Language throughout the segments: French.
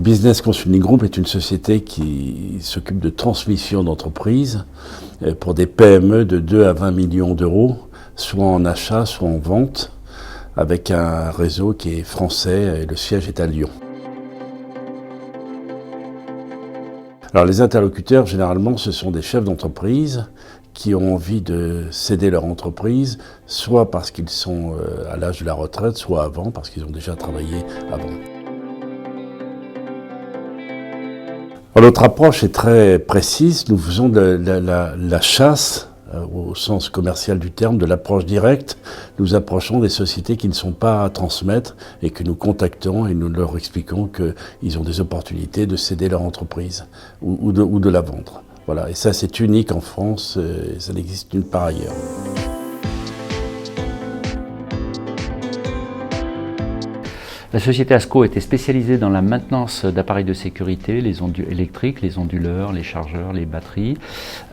Business Consulting Group est une société qui s'occupe de transmission d'entreprises pour des PME de 2 à 20 millions d'euros, soit en achat, soit en vente, avec un réseau qui est français et le siège est à Lyon. Alors les interlocuteurs, généralement, ce sont des chefs d'entreprise qui ont envie de céder leur entreprise, soit parce qu'ils sont à l'âge de la retraite, soit avant, parce qu'ils ont déjà travaillé avant. Alors, notre approche est très précise. Nous faisons de la chasse, au sens commercial du terme, de l'approche directe. Nous approchons des sociétés qui ne sont pas à transmettre et que nous contactons et nous leur expliquons qu'ils ont des opportunités de céder leur entreprise ou de la vendre. Voilà. Et ça, c'est unique en France, et ça n'existe nulle part ailleurs. La société ASCO était spécialisée dans la maintenance d'appareils de sécurité, les ondes électriques, les onduleurs, les chargeurs, les batteries.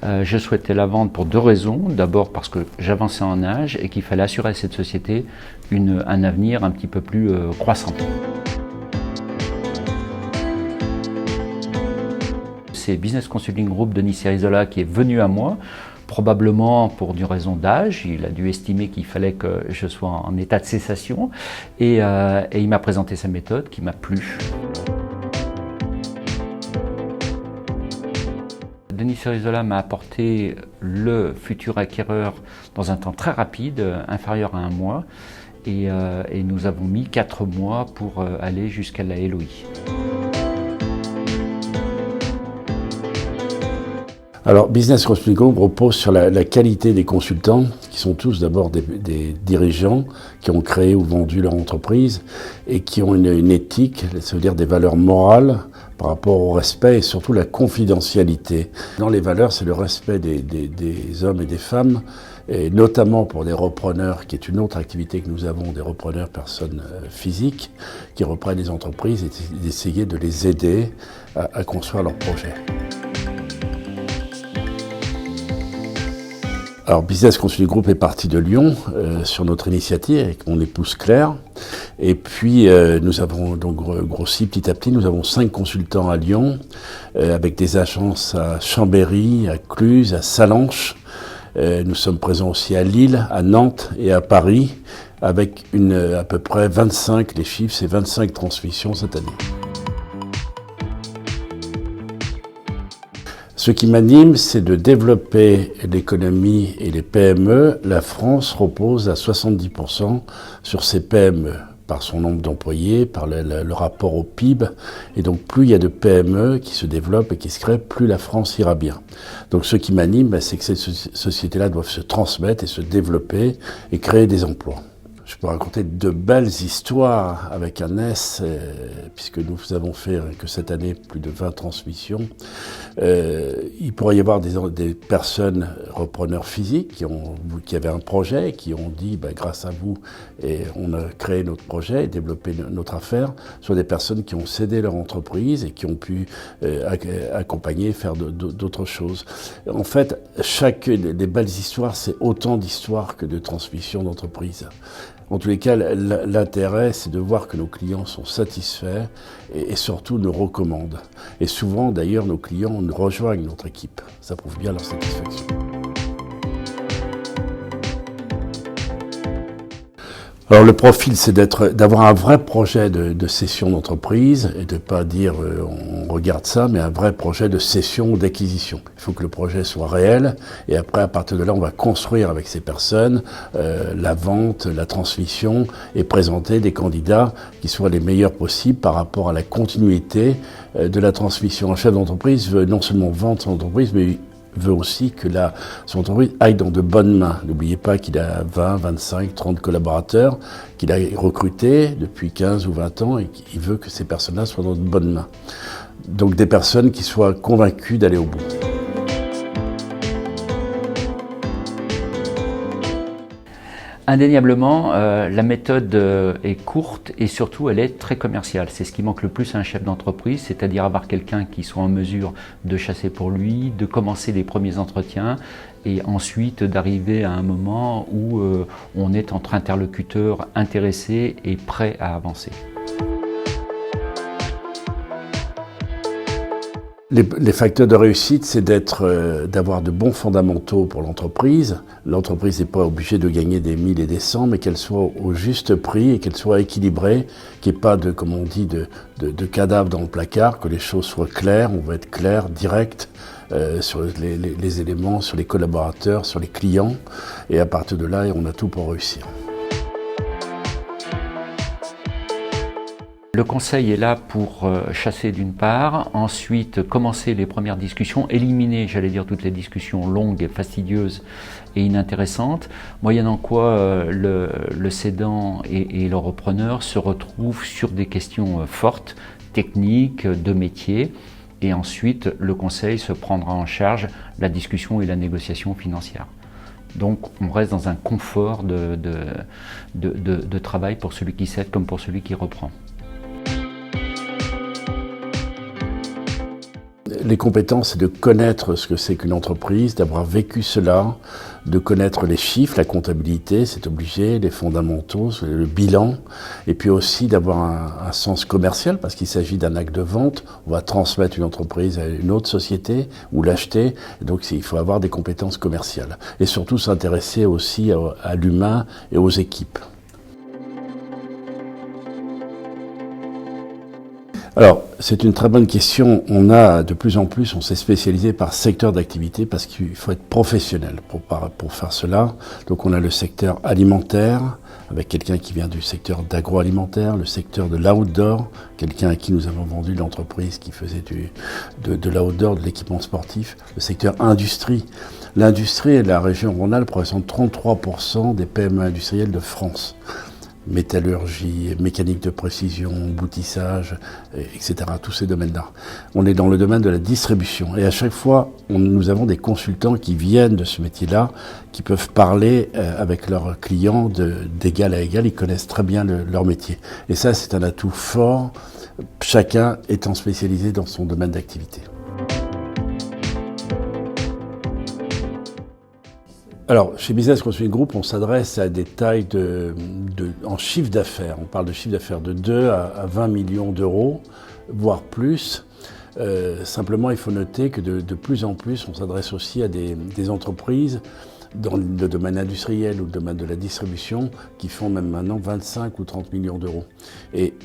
Je souhaitais la vendre pour 2 raisons. D'abord parce que j'avançais en âge et qu'il fallait assurer à cette société un avenir un petit peu plus croissant. C'est Business Consulting Group de Denis Cerizola qui est venu à moi, probablement pour une raison d'âge. Il a dû estimer qu'il fallait que je sois en état de cessation et il m'a présenté sa méthode qui m'a plu. Denis Cerizola m'a apporté le futur acquéreur dans un temps très rapide, inférieur à 1 mois, et nous avons mis 4 mois pour aller jusqu'à la LOI. Alors, Business Consulting Group repose sur la qualité des consultants, qui sont tous d'abord des dirigeants qui ont créé ou vendu leur entreprise et qui ont une éthique, ça veut dire des valeurs morales par rapport au respect et surtout la confidentialité. Dans les valeurs, c'est le respect des hommes et des femmes, et notamment pour des repreneurs, qui est une autre activité que nous avons, des repreneurs personnes physiques, qui reprennent les entreprises et d'essayer de les aider à construire leurs projets. Alors, Business Consulting Group est parti de Lyon sur notre initiative avec mon épouse Claire. Et puis, nous avons donc grossi petit à petit. Nous avons 5 consultants à Lyon, avec des agences à Chambéry, à Cluses, à Sallanches. Nous sommes présents aussi à Lille, à Nantes et à Paris, avec à peu près 25, les chiffres, c'est 25 transmissions cette année. Ce qui m'anime, c'est de développer l'économie et les PME. La France repose à 70% sur ses PME, par son nombre d'employés, par le rapport au PIB. Et donc, plus il y a de PME qui se développent et qui se créent, plus la France ira bien. Donc, ce qui m'anime, c'est que ces sociétés-là doivent se transmettre et se développer et créer des emplois. Je peux raconter de belles histoires avec un S, puisque nous avons fait que cette année plus de 20 transmissions. Il pourrait y avoir des personnes repreneurs physiques qui avaient un projet, qui ont dit grâce à vous, et on a créé notre projet et développé notre affaire, soit des personnes qui ont cédé leur entreprise et qui ont pu accompagner, faire d'autres choses. En fait, chacune des belles histoires, c'est autant d'histoires que de transmissions d'entreprise. En tous les cas, l'intérêt, c'est de voir que nos clients sont satisfaits et surtout nous recommandent. Et souvent, d'ailleurs, nos clients nous rejoignent notre équipe. Ça prouve bien leur satisfaction. Alors le profil, c'est d'avoir un vrai projet de cession d'entreprise et de pas dire on regarde ça, mais un vrai projet de cession ou d'acquisition. Il faut que le projet soit réel et après, à partir de là, on va construire avec ces personnes la vente, la transmission et présenter des candidats qui soient les meilleurs possibles par rapport à la continuité de la transmission. Un chef d'entreprise veut non seulement vendre son entreprise, mais veut aussi que son entreprise aille dans de bonnes mains. N'oubliez pas qu'il a 20, 25, 30 collaborateurs qu'il a recrutés depuis 15 ou 20 ans et qu'il veut que ces personnes-là soient dans de bonnes mains. Donc des personnes qui soient convaincues d'aller au bout. Indéniablement, la méthode est courte et surtout elle est très commerciale. C'est ce qui manque le plus à un chef d'entreprise, c'est-à-dire avoir quelqu'un qui soit en mesure de chasser pour lui, de commencer les premiers entretiens et ensuite d'arriver à un moment où on est entre interlocuteurs intéressés et prêts à avancer. Les facteurs de réussite, c'est d'avoir de bons fondamentaux pour l'entreprise. L'entreprise n'est pas obligée de gagner des 1000 et des 100, mais qu'elle soit au juste prix et qu'elle soit équilibrée, qu'il n'y ait pas de, comme on dit, de cadavres dans le placard, que les choses soient claires, on va être clair, direct sur les éléments, sur les collaborateurs, sur les clients. Et à partir de là, on a tout pour réussir. Le conseil est là pour chasser d'une part, ensuite commencer les premières discussions, éliminer, j'allais dire, toutes les discussions longues et fastidieuses et inintéressantes, moyennant quoi le cédant et le repreneur se retrouvent sur des questions fortes, techniques, de métier, et ensuite le conseil se prendra en charge la discussion et la négociation financière. Donc on reste dans un confort de travail pour celui qui cède comme pour celui qui reprend. Les compétences, c'est de connaître ce que c'est qu'une entreprise, d'avoir vécu cela, de connaître les chiffres, la comptabilité, c'est obligé, les fondamentaux, le bilan, et puis aussi d'avoir un sens commercial, parce qu'il s'agit d'un acte de vente. On va transmettre une entreprise à une autre société ou l'acheter, donc il faut avoir des compétences commerciales. Et surtout s'intéresser aussi à l'humain et aux équipes. Alors, c'est une très bonne question. On a de plus en plus, on s'est spécialisé par secteur d'activité parce qu'il faut être professionnel pour faire cela. Donc on a le secteur alimentaire, avec quelqu'un qui vient du secteur d'agroalimentaire, le secteur de l'outdoor, quelqu'un à qui nous avons vendu l'entreprise qui faisait de l'outdoor, de l'équipement sportif, le secteur industrie. L'industrie et la région Rhône-Alpes représentent 33% des PME industrielles de France. Métallurgie, mécanique de précision, boutissage, etc. Tous ces domaines-là. On est dans le domaine de la distribution. Et à chaque fois, nous avons des consultants qui viennent de ce métier-là, qui peuvent parler avec leurs clients d'égal à égal. Ils connaissent très bien leur métier. Et ça, c'est un atout fort, chacun étant spécialisé dans son domaine d'activité. Alors, chez Business Consulting Group, on s'adresse à des tailles en chiffre d'affaires. On parle de chiffre d'affaires de 2 à 20 millions d'euros, voire plus. Simplement, il faut noter que de plus en plus, on s'adresse aussi à des entreprises dans le domaine industriel ou le domaine de la distribution qui font même maintenant 25 ou 30 millions d'euros. Et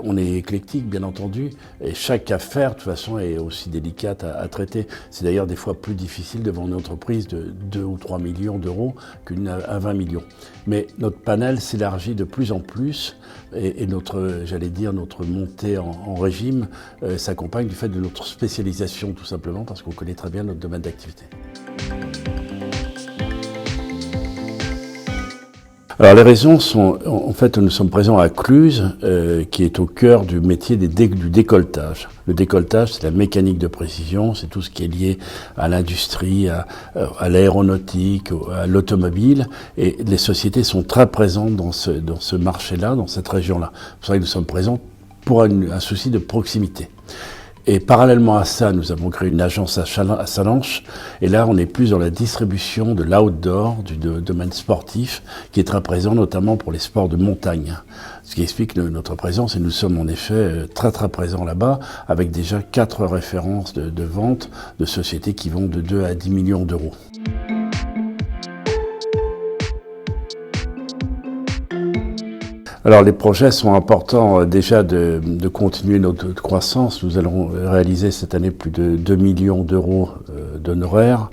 on est éclectique, bien entendu, et chaque affaire, de toute façon, est aussi délicate à traiter. C'est d'ailleurs des fois plus difficile de vendre une entreprise de 2 ou 3 millions d'euros qu'une à 20 millions. Mais notre panel s'élargit de plus en plus et notre montée en régime s'accompagne du fait de notre spécialisation, tout simplement, parce qu'on connaît très bien notre domaine d'activité. Alors les raisons sont, en fait, nous sommes présents à Cluses, qui est au cœur du métier du décolletage. Le décolletage, c'est la mécanique de précision, c'est tout ce qui est lié à l'industrie, à l'aéronautique, à l'automobile, et les sociétés sont très présentes dans ce marché-là, dans cette région-là. C'est pour ça que nous sommes présents pour un souci de proximité. Et parallèlement à ça, nous avons créé une agence à Salanches. Et là, on est plus dans la distribution de l'outdoor, du domaine sportif, qui est très présent, notamment pour les sports de montagne. Ce qui explique notre présence, et nous sommes en effet très très présents là-bas, avec déjà 4 références de vente de sociétés qui vont de 2 à 10 millions d'euros. Alors les projets sont importants déjà de continuer notre croissance. Nous allons réaliser cette année plus de 2 millions d'euros d'honoraires,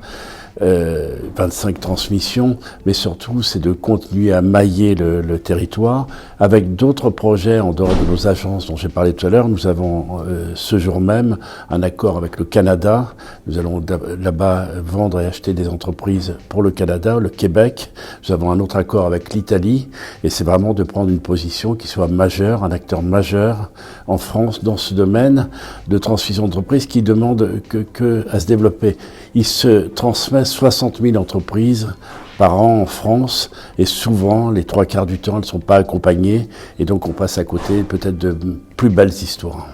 25 transmissions, mais surtout c'est de continuer à mailler le territoire avec d'autres projets en dehors de nos agences dont j'ai parlé tout à l'heure. Nous avons ce jour même un accord avec le Canada. Nous allons là-bas vendre et acheter des entreprises pour le Canada, le Québec. Nous avons un autre accord avec l'Italie et c'est vraiment de prendre une position qui soit majeure, un acteur majeur en France dans ce domaine de transmission d'entreprise qui demande à se développer. Il se transmet 60 000 entreprises par an en France et souvent, les 3/4 du temps, elles ne sont pas accompagnées et donc on passe à côté peut-être de plus belles histoires.